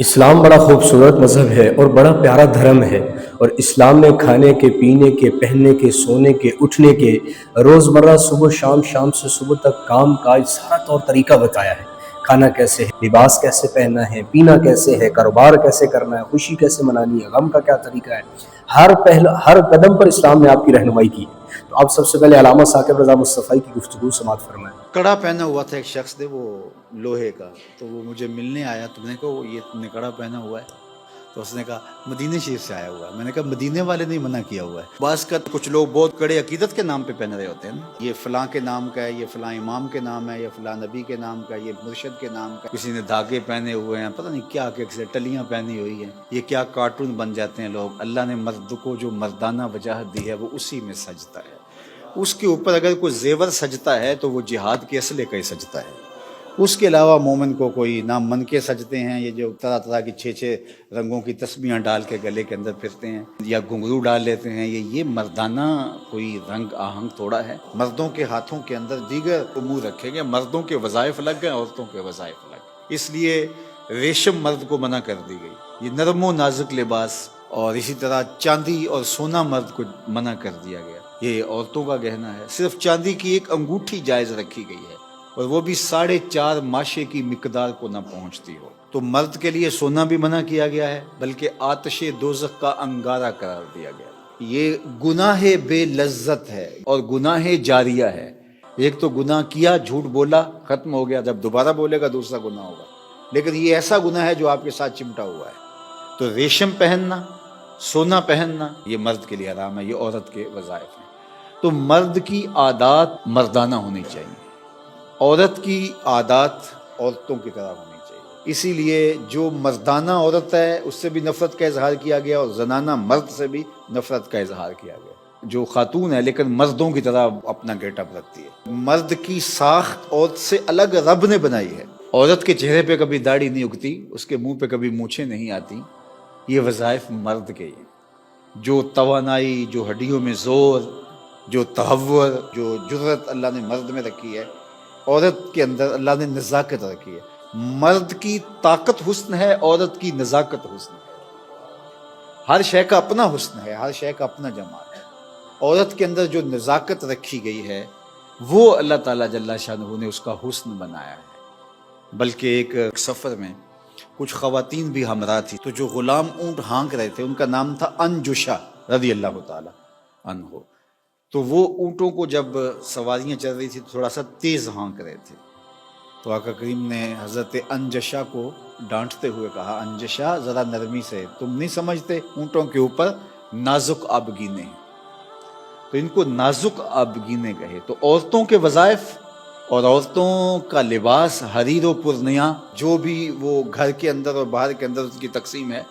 اسلام بڑا خوبصورت مذہب ہے اور بڑا پیارا دھرم ہے، اور اسلام میں کھانے کے، پینے کے، پہننے کے، سونے کے، اٹھنے کے، روزمرہ صبح شام، شام سے صبح تک کام کاج سارا طور طریقہ بتایا ہے۔ کھانا کیسے ہے، لباس کیسے پہننا ہے، پینا کیسے ہے، کاروبار کیسے کرنا ہے، خوشی کیسے منانی ہے، غم کا کیا طریقہ ہے، ہر قدم پر اسلام نے آپ کی رہنمائی کی ہے۔ تو آپ سب سے پہلے علامہ ثاقب رضا مصطفی کی گفتگو سماعت فرمائیں۔ کڑا پہنا ہوا تھا ایک شخص نے، وہ لوہے کا، تو وہ مجھے ملنے آیا، تو میں نے کہا یہ تم نے کڑا پہنا ہوا ہے؟ تو اس نے کہا مدینے شریف سے آیا ہوا ہے۔ میں نے کہا مدینے والے نے منع کیا ہوا ہے۔ بعض کا کچھ لوگ بہت کڑے عقیدت کے نام پہ پہن رہے ہوتے ہیں نا، یہ فلاں کے نام کا ہے، یہ فلاں امام کے نام ہے، یہ فلاں نبی کے نام کا، یہ مرشد کے نام کا، کسی نے دھاگے پہنے ہوئے ہیں، پتہ نہیں کیا کیسے ٹلیاں پہنی ہوئی ہیں، یہ کیا کارٹون بن جاتے ہیں لوگ۔ اللہ نے مرد کو جو مردانہ وجاہت دی ہے وہ اسی میں سجتا ہے۔ اس کے اوپر اگر کوئی زیور سجتا ہے تو وہ جہاد کے اسلحے کا ہی سجتا ہے۔ اس کے علاوہ مومن کو کوئی نہ من کے سجتے ہیں، یہ جو طرح طرح کی 6 رنگوں کی تسبیحاں ڈال کے گلے کے اندر پھرتے ہیں، یا گھنگرو ڈال لیتے ہیں، یہ مردانہ کوئی رنگ آہنگ تھوڑا ہے۔ مردوں کے ہاتھوں کے اندر دیگر امور رکھے گئے، مردوں کے وظائف الگ ہیں، عورتوں کے وظائف الگ۔ اس لیے ریشم مرد کو منع کر دی گئی، یہ نرم و نازک لباس، اور اسی طرح چاندی اور سونا مرد کو منع کر دیا گیا، یہ عورتوں کا گہنا ہے۔ صرف چاندی کی ایک انگوٹھی جائز رکھی گئی ہے، اور وہ بھی 4.5 ماشے کی مقدار کو نہ پہنچتی ہو۔ تو مرد کے لیے سونا بھی منع کیا گیا ہے، بلکہ آتش دوزخ کا انگارہ قرار دیا گیا۔ یہ گناہ بے لذت ہے اور گناہ جاریہ ہے۔ ایک تو گناہ کیا، جھوٹ بولا، ختم ہو گیا، جب دوبارہ بولے گا دوسرا گناہ ہوگا، لیکن یہ ایسا گناہ ہے جو آپ کے ساتھ چمٹا ہوا ہے۔ تو ریشم پہننا، سونا پہننا، یہ مرد کے لیے حرام ہے، یہ عورت کے وظائف ہیں۔ تو مرد کی عادات مردانہ ہونی چاہیے، عورت کی عادات عورتوں کی طرح ہونی چاہیے۔ اسی لیے جو مردانہ عورت ہے اس سے بھی نفرت کا اظہار کیا گیا، اور زنانہ مرد سے بھی نفرت کا اظہار کیا گیا۔ جو خاتون ہے لیکن مردوں کی طرح اپنا گیٹ اپ رکھتی ہے۔ مرد کی ساخت عورت سے الگ رب نے بنائی ہے۔ عورت کے چہرے پہ کبھی داڑھی نہیں اگتی، اس کے منہ پہ کبھی مونچھیں نہیں آتی، یہ وظائف مرد کے ہیں۔ جو توانائی، جو ہڈیوں میں زور، جو تحور، جو جرأت اللہ نے مرد میں رکھی ہے، عورت کے اندر اللہ نے نزاکت رکھی ہے۔ مرد کی طاقت حسن ہے، عورت کی نزاکت حسن ہے۔ ہر شے کا اپنا حسن ہے، ہر شے کا اپنا جمال ہے۔ عورت کے اندر جو نزاکت رکھی گئی ہے وہ اللہ تعالیٰ جل شانہ نے اس کا حسن بنایا ہے۔ بلکہ ایک سفر میں کچھ خواتین بھی ہمراہ تھی، تو جو غلام اونٹ ہانک رہے تھے ان کا نام تھا انجشا رضی اللہ تعالی عنہ۔ تو وہ اونٹوں کو جب سواریاں چل رہی تھی تھوڑا سا تیز ہانک رہے تھے، تو آقا کریم نے حضرت انجشا کو ڈانٹتے ہوئے کہا، انجشا ذرا نرمی سے، تم نہیں سمجھتے اونٹوں کے اوپر نازک آبگینے ہیں؟ تو ان کو نازک آبگینے کہے۔ تو عورتوں کے وظائف اور عورتوں کا لباس حریر و پرنیا، جو بھی وہ گھر کے اندر اور باہر کے اندر اس کی تقسیم ہے،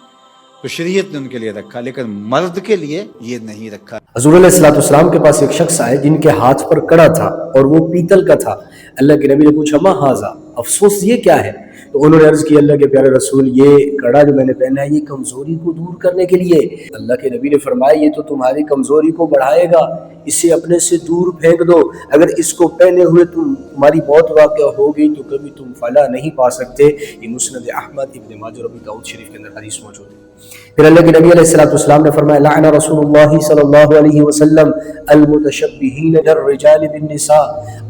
تو شریعت نے ان کے لیے رکھا، لیکن مرد کے لیے یہ نہیں رکھا۔ حضور علیہ الصلوۃ والسلام کے پاس ایک شخص آئے جن کے ہاتھ پر کڑا تھا اور وہ پیتل کا تھا۔ اللہ کے نبی نے پوچھا ما ھذا، افسوس یہ کیا ہے؟ تو انہوں نے عرض کی اللہ کے پیارے رسول، یہ کڑا جو میں نے پہنا ہے یہ کمزوری کو دور کرنے کے لیے۔ اللہ کے نبی نے فرمایا یہ تو تمہاری کمزوری کو بڑھائے گا، اسے اپنے سے دور پھینک دو۔ اگر اس کو پہنے ہوئے تمہاری موت واقع ہو گئی تو کبھی تم فلاح نہیں پا سکتے۔ یہ مسند احمد، ابن ماجہ اور ابی داؤد شریف کے اندر حدیث موجود ہے۔ پھر اللہ کے نبی علیہ الصلوۃ والسلام نے فرمایا لعن رسول اللہ صلی اللہ علیہ وسلم المتشبہین للرجال بالنساء،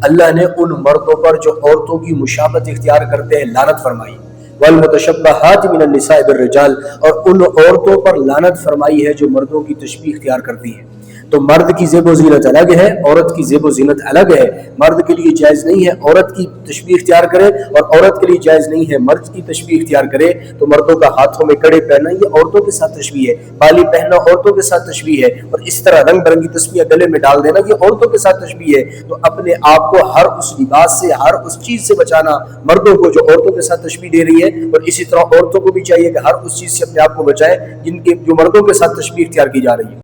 اللہ نے ان مردوں پر جو عورتوں کی مشابہت اختیار کرتے ہیں لعنت فرمائی، والمتشبہات من النساء بالرجال، اور ان عورتوں پر لعنت فرمائی ہے جو مردوں کی تشبیہ اختیار کرتی ہیں۔ تو مرد کی زیب و زینت الگ ہے، عورت کی زیب و زینت الگ ہے۔ مرد کے لیے جائز نہیں ہے عورت کی تشبیہ اختیار کرے، اور عورت کے لیے جائز نہیں ہے مرد کی تشبیہ اختیار کرے۔ تو مردوں کا ہاتھوں میں کڑے پہننا یہ عورتوں کے ساتھ تشبیہ ہے، بالی پہننا عورتوں کے ساتھ تشبیہ ہے، اور اس طرح رنگ برنگی تسبیح گلے میں ڈال دینا یہ عورتوں کے ساتھ تشبیہ ہے۔ تو اپنے آپ کو ہر اس لباس سے، ہر اس چیز سے بچانا، مردوں کو جو عورتوں کے ساتھ تشبیہ دے رہی ہے، اور اسی طرح عورتوں کو بھی چاہیے کہ ہر اس چیز سے اپنے آپ کو بچائے جو مردوں کے ساتھ تشبیہ اختیار کی جا رہی ہے۔